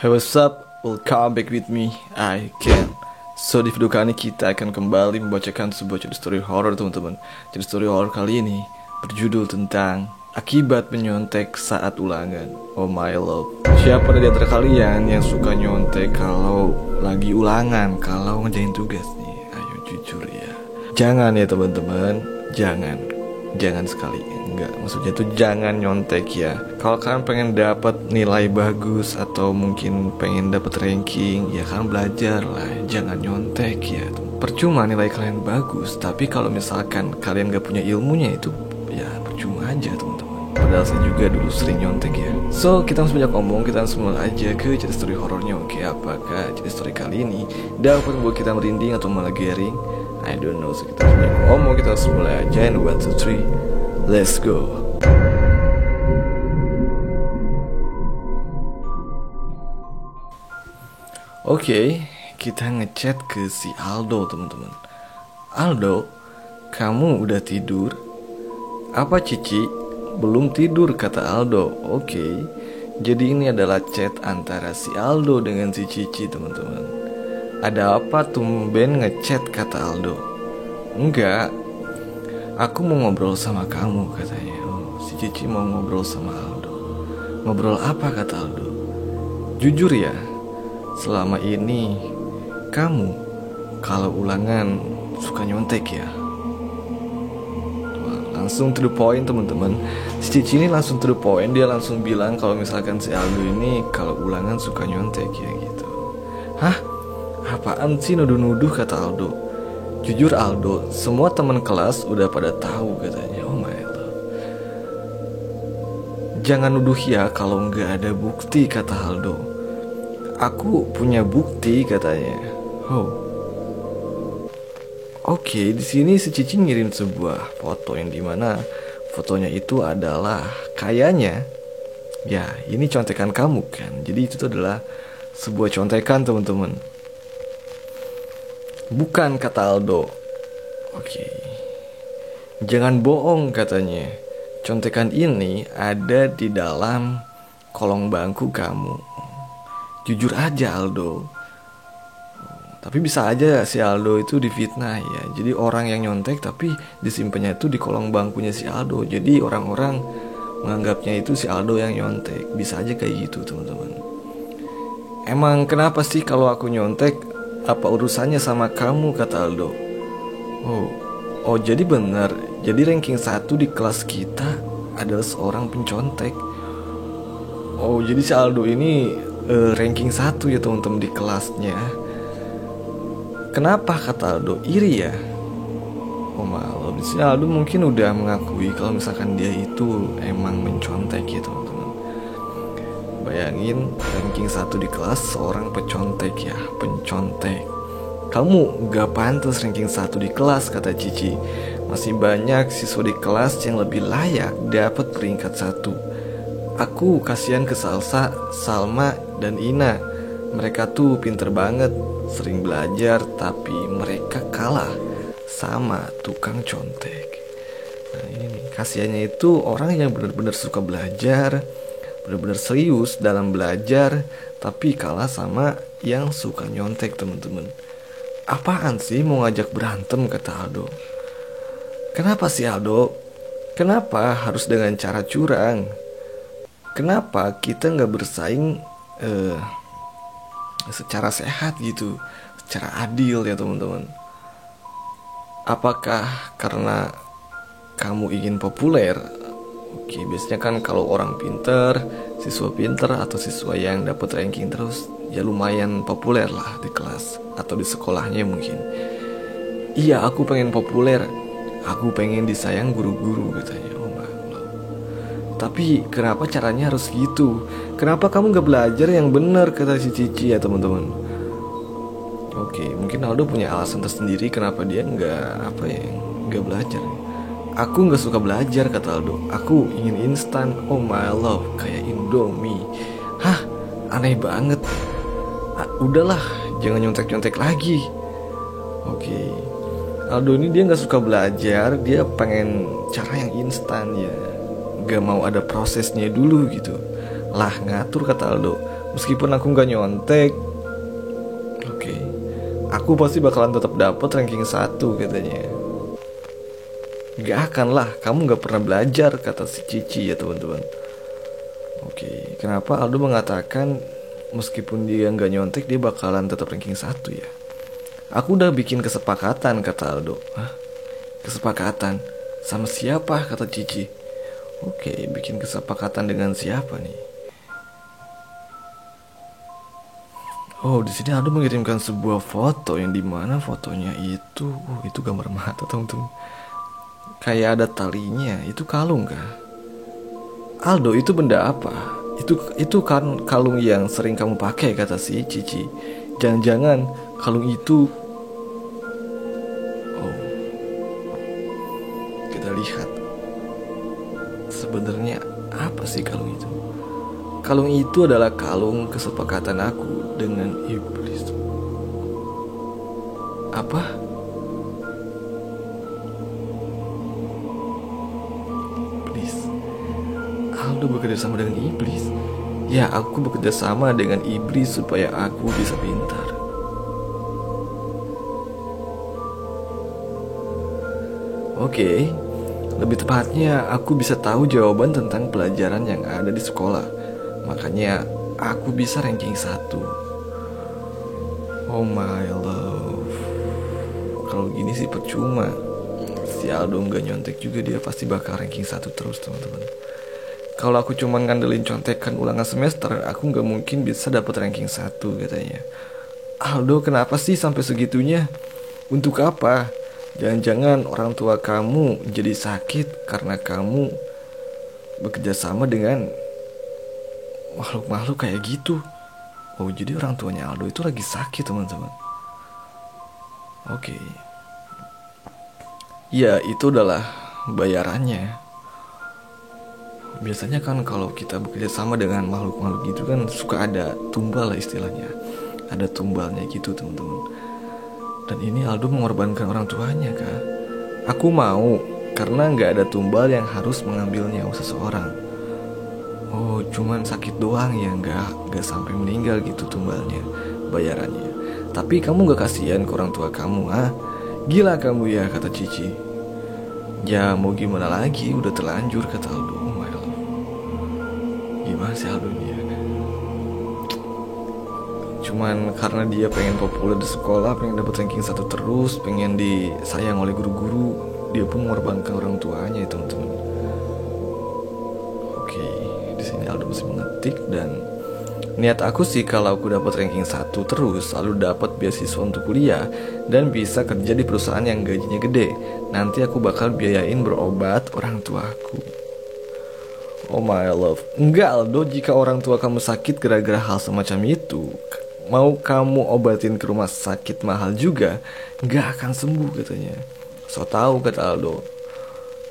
Hey, what's up? Welcome back with me, I Can. So di video kali ini kita akan kembali membacakan sebuah cerita story horror, teman-teman. Cerita story horror kali ini berjudul tentang akibat menyontek saat ulangan. Oh my love. Siapa dari antara kalian yang suka nyontek kalau lagi ulangan, kalau ngerjain tugas nih? Ayo jujur ya. Jangan ya teman-teman, jangan sekali. Enggak, maksudnya tuh jangan nyontek ya. Kalau kalian pengen dapat nilai bagus atau mungkin pengen dapat ranking, ya kalian belajar lah, jangan nyontek ya. Percuma nilai kalian bagus, tapi kalau misalkan kalian gak punya ilmunya itu ya percuma aja teman-teman. Padahal saya juga dulu sering nyontek ya. So kita langsung banyak ngomong, kita langsung mulai aja ke cerita story horornya. Oke, apakah cerita story kali ini dapat membuat kita merinding atau malah garing? I don't know. So kita langsung banyak ngomong, kita langsung mulai aja. And 1, 2, 3 let's go. Oke, kita ngechat ke si Aldo, teman-teman. Aldo, kamu udah tidur? Apa Cici? Belum tidur, kata Aldo. Oke, jadi ini adalah chat antara si Aldo dengan si Cici, teman-teman. Ada apa tumben ngechat, kata Aldo. Enggak, aku mau ngobrol sama kamu, katanya. Oh, si Cici mau ngobrol sama Aldo. Ngobrol apa, kata Aldo? Jujur ya, selama ini kamu kalau ulangan suka nyontek ya? Wah, langsung to the point, teman-teman. Si Cici ini langsung to the point. Dia langsung bilang kalau misalkan si Aldo ini kalau ulangan suka nyontek ya gitu. Hah? Apaan sih nuduh-nuduh, kata Aldo. Jujur Aldo, semua teman kelas udah pada tahu, katanya. Oh my God. Jangan nuduh ya kalau nggak ada bukti, kata Aldo. Aku punya bukti, katanya. Oh. Oke, di sini si Cici ngirim sebuah foto yang dimana fotonya itu adalah kayaknya, ya ini contekan kamu kan. Jadi itu adalah sebuah contekan, teman-teman. Bukan, kata Aldo. Oke. Jangan bohong, katanya. Contekan ini ada di dalam kolong bangku kamu. Jujur aja, Aldo. Tapi bisa aja si Aldo itu difitnah ya. Jadi orang yang nyontek tapi disimpannya itu di kolong bangkunya si Aldo. Jadi orang-orang menganggapnya itu si Aldo yang nyontek. Bisa aja kayak gitu, teman-teman. Emang kenapa sih kalau aku nyontek? Apa urusannya sama kamu, kata Aldo. Oh jadi benar. Jadi ranking 1 di kelas kita adalah seorang pencontek. Oh jadi si Aldo ini ranking 1 ya teman-teman di kelasnya. Kenapa, kata Aldo? Iri ya? Oh malah di sini Aldo mungkin udah mengakui kalau misalkan dia itu emang mencontek ya teman-teman. Bayangin ranking 1 di kelas seorang pencontek ya, pencontek. Kamu gak pantas ranking 1 di kelas, kata Cici. Masih banyak siswa di kelas yang lebih layak dapat peringkat 1. Aku kasihan ke Salsa, Salma, dan Ina. Mereka tuh pinter banget, sering belajar, tapi mereka kalah sama tukang contek. Nah ini nih, kasihannya itu orang yang benar-benar suka belajar, benar-benar serius dalam belajar, tapi kalah sama yang suka nyontek, teman-teman. Apaan sih mau ngajak berantem, kata Aldo. Kenapa sih Aldo? Kenapa harus dengan cara curang? Kenapa kita gak bersaing secara sehat gitu, secara adil ya teman-teman? Apakah karena kamu ingin populer? Oke, biasanya kan kalau orang pinter, siswa pinter atau siswa yang dapat ranking terus, ya lumayan populer lah di kelas atau di sekolahnya mungkin. Iya, aku pengen populer, aku pengen disayang guru-guru, katanya. Oh Allah. Tapi kenapa caranya harus gitu? Kenapa kamu gak belajar yang benar, kata si Cici ya teman-teman. Oke, mungkin Aldo punya alasan tersendiri kenapa dia gak belajar. Aku gak suka belajar, kata Aldo. Aku ingin instan. Oh my love, kayak Indomie. Hah, aneh banget. Udahlah, jangan nyontek-nyontek lagi. Oke. Aldo ini dia gak suka belajar. Dia pengen cara yang instan ya. Gak mau ada prosesnya dulu gitu. Lah ngatur, kata Aldo. Meskipun aku gak nyontek, oke, aku pasti bakalan tetap dapat ranking 1 katanya. Gak akan lah, kamu gak pernah belajar, kata si Cici ya teman-teman. Oke, kenapa Aldo mengatakan meskipun dia gak nyontek dia bakalan tetap ranking 1 ya? Aku udah bikin kesepakatan, kata Aldo. Hah? Kesepakatan? Sama siapa, kata Cici. Oke, bikin kesepakatan dengan siapa nih? Oh, di sini Aldo mengirimkan sebuah foto yang dimana fotonya itu gambar mata teman-teman. Kayak ada talinya, itu kalung kah? Aldo, itu benda apa? Itu kan kalung yang sering kamu pakai, kata si Cici. Jangan-jangan kalung itu. Oh, kita lihat. Sebenarnya apa sih kalung itu? Kalung itu adalah kalung kesepakatan aku dengan iblis. Apa? Iblis. Aldo bekerja sama dengan iblis. Ya, aku bekerja sama dengan iblis supaya aku bisa pintar. Oke, lebih tepatnya aku bisa tahu jawaban tentang pelajaran yang ada di sekolah. Makanya aku bisa ranking 1. Oh my love. Kalau gini sih percuma. Si Aldo nggak nyontek juga, dia pasti bakal ranking 1 terus teman-teman. Kalau aku cuma ngandelin contekan ulangan semester, aku nggak mungkin bisa dapat ranking 1 katanya. Aldo, kenapa sih sampai segitunya? Untuk apa? Jangan-jangan orang tua kamu jadi sakit karena kamu bekerja sama dengan makhluk-makhluk kayak gitu. Oh, jadi orang tuanya Aldo itu lagi sakit teman-teman. Oke. Ya, itu adalah bayarannya. Biasanya kan kalau kita bekerja sama dengan makhluk-makhluk gitu kan suka ada tumbal lah istilahnya. Ada tumbalnya gitu teman-teman. Dan ini Aldo mengorbankan orang tuanya kah? Aku mau, karena gak ada tumbal yang harus mengambil nyawa seseorang. Oh, cuman sakit doang ya, gak sampai meninggal gitu tumbalnya, bayarannya. Tapi kamu gak kasihan ke orang tua kamu, ah? Gila kamu ya, kata Cici. Ya mau gimana lagi, udah terlanjur, kata Aldo. Oh my love. Gimana sih Aldo dia? Cuman karena dia pengen populer di sekolah, pengen dapet ranking 1 terus, pengen disayang oleh guru-guru, dia pun mengorbankan orang tuanya ya teman-teman. Oke, di sini Aldo masih mengetik. Dan niat aku sih kalau aku dapat ranking 1 terus, lalu dapat beasiswa untuk kuliah dan bisa kerja di perusahaan yang gajinya gede, nanti aku bakal biayain berobat orang tuaku. Oh my love. Enggak Aldo, jika orang tua kamu sakit gara-gara hal semacam itu, mau kamu obatin ke rumah sakit mahal juga, gak akan sembuh katanya. So tahu, kata Aldo.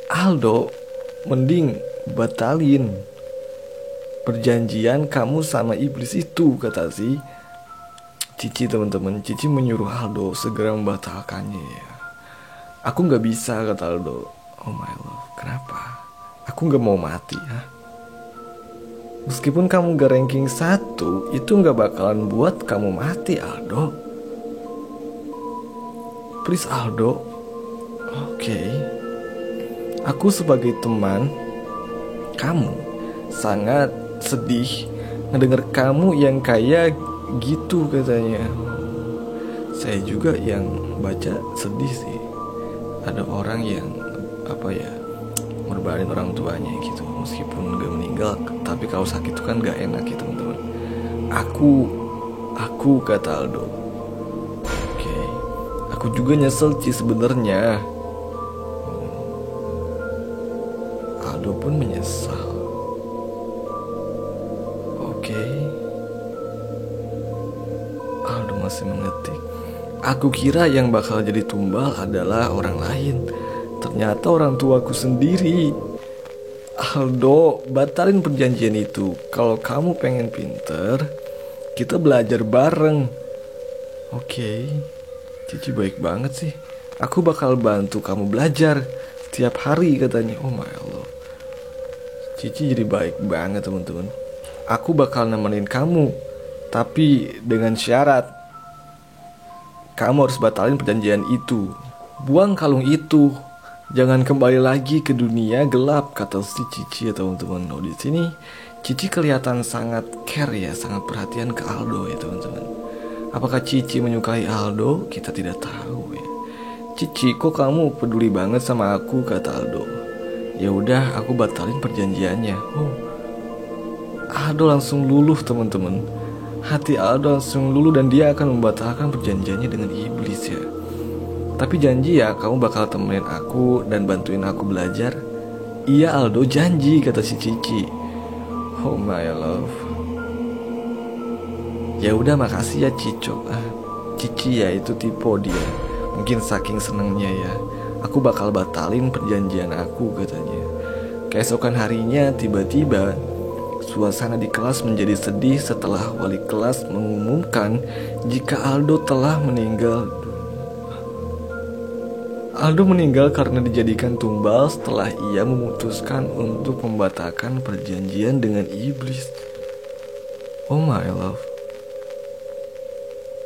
Aldo, mending batalin perjanjian kamu sama iblis itu, kata si Cici teman-teman. Cici menyuruh Aldo segera membatalkannya ya. Aku gak bisa, kata Aldo. Oh my love, kenapa? Aku gak mau mati ya. Meskipun kamu gak ranking 1, itu gak bakalan buat kamu mati Aldo. Please Aldo. Oke. Aku sebagai teman kamu sangat sedih ngedenger kamu yang kayak gitu katanya. Saya juga yang baca sedih sih. Ada orang yang ngorbanin orang tuanya gitu, meskipun gak meninggal, tapi kalau sakit itu kan gak enak gitu teman-teman. Aku kata Aldo. Oke. Aku juga nyesel sih sebenarnya. Aldo pun menyesal. Oke. Aldo masih mengetik. Aku kira yang bakal jadi tumbal adalah orang lain, ternyata orang tuaku sendiri. Aldo, batalin perjanjian itu. Kalau kamu pengen pinter, kita belajar bareng. Oke. Cici baik banget sih. Aku bakal bantu kamu belajar setiap hari katanya. Oh my Allah. Cici jadi baik banget teman-teman. Aku bakal nemenin kamu Tapi dengan syarat, kamu harus batalin perjanjian itu. Buang kalung itu. Jangan kembali lagi ke dunia gelap, kata si Cici ya teman-teman. Oh, di sini Cici kelihatan sangat care ya, sangat perhatian ke Aldo ya teman-teman. Apakah Cici menyukai Aldo? Kita tidak tahu ya. Cici, kok kamu peduli banget sama aku, kata Aldo. Ya udah, aku batalin perjanjiannya. Oh, Aldo langsung luluh teman-teman. Hati Aldo langsung luluh dan dia akan membatalkan perjanjiannya dengan iblis ya. Tapi janji ya, kamu bakal temenin aku dan bantuin aku belajar. Iya Aldo, janji, kata si Cici. Oh my love. Ya udah, makasih ya Cico. Cici ya itu tipe dia. Mungkin saking senengnya ya. Aku bakal batalin perjanjian aku, katanya. Keesokan harinya tiba-tiba suasana di kelas menjadi sedih setelah wali kelas mengumumkan jika Aldo telah meninggal. Aldo meninggal karena dijadikan tumbal setelah ia memutuskan untuk membatalkan perjanjian dengan iblis. Oh my love.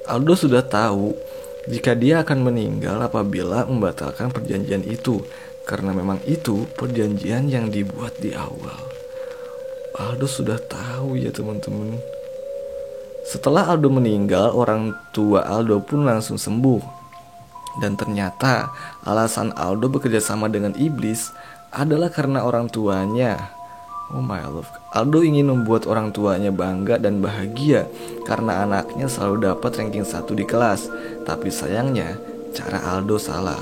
Aldo sudah tahu jika dia akan meninggal apabila membatalkan perjanjian itu, karena memang itu perjanjian yang dibuat di awal. Aldo sudah tahu ya teman-teman. Setelah Aldo meninggal, orang tua Aldo pun langsung sembuh. Dan ternyata alasan Aldo bekerja sama dengan iblis adalah karena orang tuanya. Oh my love. Aldo ingin membuat orang tuanya bangga dan bahagia karena anaknya selalu dapat ranking 1 di kelas. Tapi sayangnya cara Aldo salah.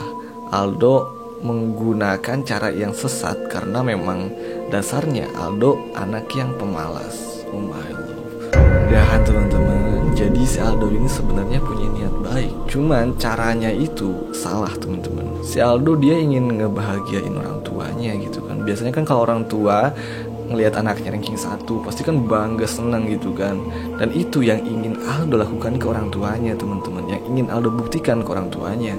Aldo menggunakan cara yang sesat karena memang dasarnya Aldo anak yang pemalas. Oh my love. Udahan teman-teman. Jadi si Aldo ini sebenarnya punya niat baik, cuman caranya itu salah teman-teman. Si Aldo dia ingin ngebahagiain orang tuanya gitu kan. Biasanya kan kalau orang tua ngelihat anaknya ranking 1 pasti kan bangga, senang gitu kan. Dan itu yang ingin Aldo lakukan ke orang tuanya teman-teman, yang ingin Aldo buktikan ke orang tuanya.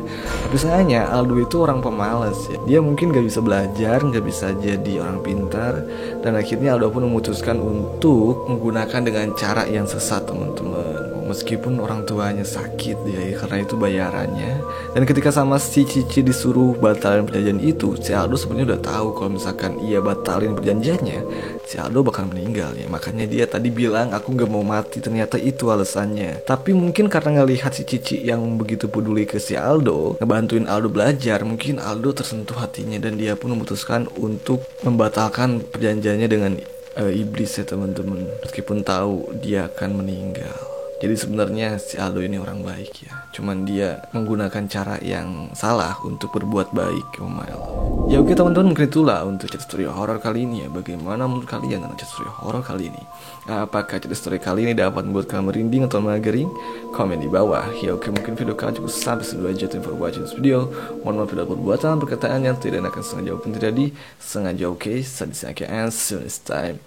Tapi sayangnya Aldo itu orang pemalas ya. Dia mungkin gak bisa belajar, gak bisa jadi orang pintar. Dan akhirnya Aldo pun memutuskan untuk menggunakan dengan cara yang sesat teman-teman. Meskipun orang tuanya sakit ya, karena itu bayarannya. Dan ketika sama si Cici disuruh batalin perjanjian itu, si Aldo sebenarnya udah tahu kalau misalkan ia batalin perjanjiannya, si Aldo bakal meninggal ya. Makanya dia tadi bilang aku gak mau mati, ternyata itu alasannya. Tapi mungkin karena ngelihat si Cici yang begitu peduli ke si Aldo, ngebantuin Aldo belajar, mungkin Aldo tersentuh hatinya dan dia pun memutuskan untuk membatalkan perjanjiannya dengan iblis ya teman-teman. Meskipun tahu dia akan meninggal. Jadi sebenarnya si Aldo ini orang baik ya. Cuman dia menggunakan cara yang salah untuk berbuat baik. Oh my Allah. Ya oke teman-teman, mungkin itulah untuk cerita story horror kali ini ya. Bagaimana menurut kalian tentang cerita story horror kali ini? Apakah cerita story kali ini dapat membuat kalian merinding atau magering? Komen di bawah. Ya oke, mungkin video kalian cukup sampai situ aja. Thank you for watching this video. Mohon maaf bila perbuatan perkataan yang tidak akan sengaja pun terjadi. Sengaja oke. Sadisnya and see you next time.